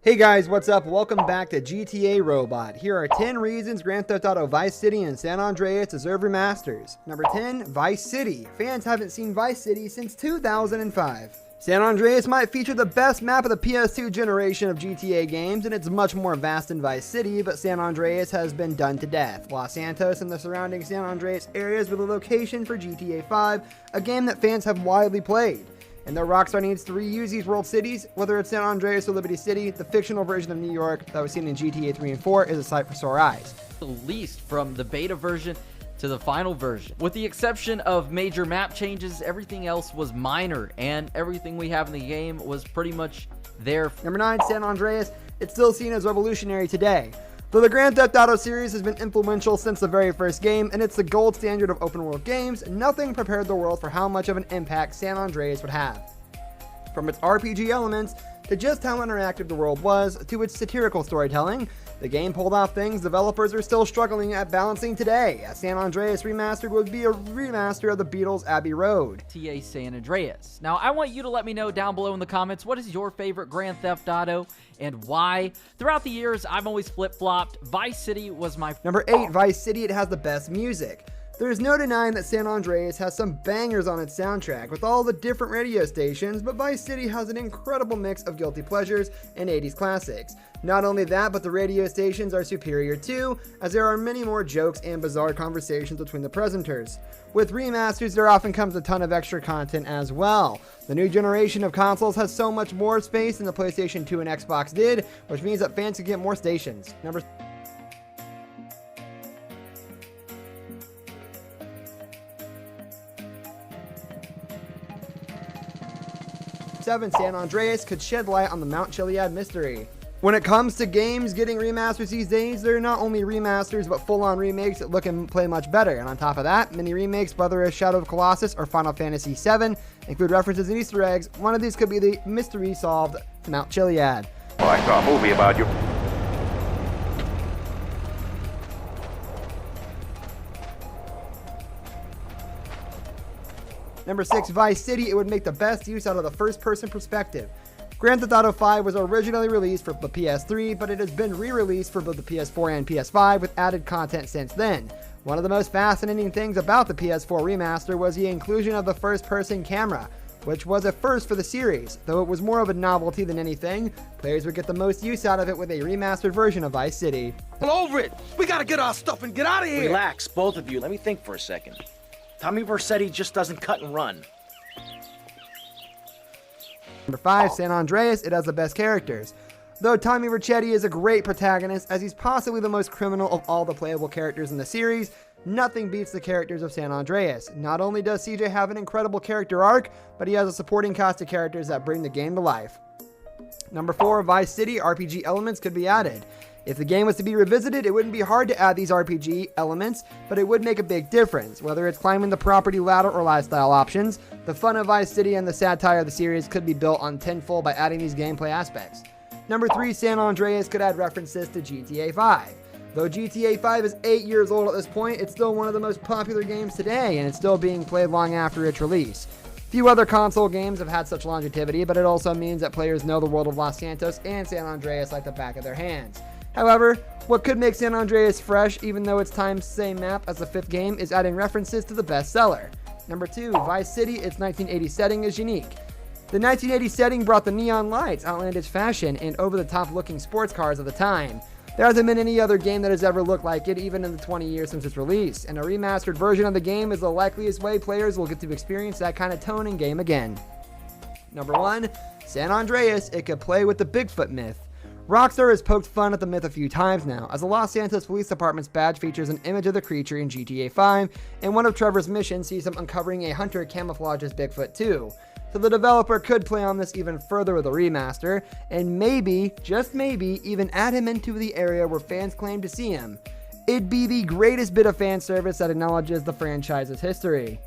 Hey guys, what's up? Welcome back to GTA Robot. Here are 10 reasons Grand Theft Auto Vice City and San Andreas deserve remasters. Number 10, Vice City. Fans haven't seen Vice City since 2005. San Andreas might feature the best map of the PS2 generation of GTA games, and it's much more vast than Vice City, but San Andreas has been done to death. Los Santos and the surrounding San Andreas areas were the location for GTA 5, a game that fans have widely played. And though Rockstar needs to reuse these world cities, whether it's San Andreas or Liberty City, the fictional version of New York that was seen in GTA 3 and 4 is a sight for sore eyes. Released from the beta version to the final version. With the exception of major map changes, everything else was minor, and everything we have in the game was pretty much there. Number 9, San Andreas. It's still seen as revolutionary today. Though the Grand Theft Auto series has been influential since the very first game, and it's the gold standard of open world games, nothing prepared the world for how much of an impact San Andreas would have. From its RPG elements, to just how interactive the world was, to its satirical storytelling, the game pulled off things developers are still struggling at balancing today. A San Andreas Remastered would be a remaster of the Beatles' Abbey Road. GTA San Andreas. Now, I want you to let me know down below in the comments, what is your favorite Grand Theft Auto and why? Throughout the years, I've always flip-flopped. Vice City was my... Number 8, Vice City. It has the best music. There's no denying that San Andreas has some bangers on its soundtrack with all the different radio stations, but Vice City has an incredible mix of guilty pleasures and 80s classics. Not only that, but the radio stations are superior too, as there are many more jokes and bizarre conversations between the presenters. With remasters, there often comes a ton of extra content as well. The new generation of consoles has so much more space than the PlayStation 2 and Xbox did, which means that fans can get more stations. Number 7, San Andreas could shed light on the Mount Chiliad mystery. When it comes to games getting remasters these days, they're not only remasters but full-on remakes that look and play much better. And on top of that, many remakes, whether it's Shadow of Colossus or Final Fantasy VII, include references and Easter eggs. One of these could be the mystery solved Mount Chiliad. Well, I saw a movie about you. Number 6, Vice City. It would make the best use out of the first-person perspective. Grand Theft Auto 5 was originally released for the PS3, but it has been re-released for both the PS4 and PS5 with added content since then. One of the most fascinating things about the PS4 remaster was the inclusion of the first-person camera, which was a first for the series. Though it was more of a novelty than anything, players would get the most use out of it with a remastered version of Vice City. Pull over it! We gotta get our stuff and get out of here! Relax, both of you. Let me think for a second. Tommy Vercetti just doesn't cut and run. Number 5, San Andreas. It has the best characters. Though Tommy Vercetti is a great protagonist, as he's possibly the most criminal of all the playable characters in the series, nothing beats the characters of San Andreas. Not only does CJ have an incredible character arc, but he has a supporting cast of characters that bring the game to life. Number 4, Vice City. RPG elements could be added. If the game was to be revisited, it wouldn't be hard to add these RPG elements, but it would make a big difference. Whether it's climbing the property ladder or lifestyle options, the fun of Vice City and the satire of the series could be built on tenfold by adding these gameplay aspects. Number 3, San Andreas could add references to GTA 5. Though GTA 5 is 8 years old at this point, it's still one of the most popular games today, and it's still being played long after its release. Few other console games have had such longevity, but it also means that players know the world of Los Santos and San Andreas like the back of their hands. However, what could make San Andreas fresh, even though it's time's same map as the 5th game, is adding references to the bestseller. Number 2, Vice City. Its 1980 setting is unique. The 1980 setting brought the neon lights, outlandish fashion, and over-the-top looking sports cars of the time. There hasn't been any other game that has ever looked like it, even in the 20 years since its release, and a remastered version of the game is the likeliest way players will get to experience that kind of tone in game again. Number 1, San Andreas. It could play with the Bigfoot myth. Rockstar has poked fun at the myth a few times now, as the Los Santos Police Department's badge features an image of the creature in GTA 5, and one of Trevor's missions sees him uncovering a hunter camouflaged as Bigfoot too. So the developer could play on this even further with a remaster, and maybe, just maybe, even add him into the area where fans claim to see him. It'd be the greatest bit of fan service that acknowledges the franchise's history.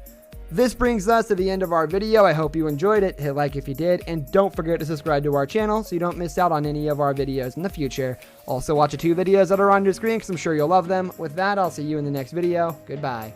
This brings us to the end of our video. I hope you enjoyed it. Hit like if you did, and don't forget to subscribe to our channel so you don't miss out on any of our videos in the future. Also watch the 2 videos that are on your screen because I'm sure you'll love them. With that, I'll see you in the next video. Goodbye.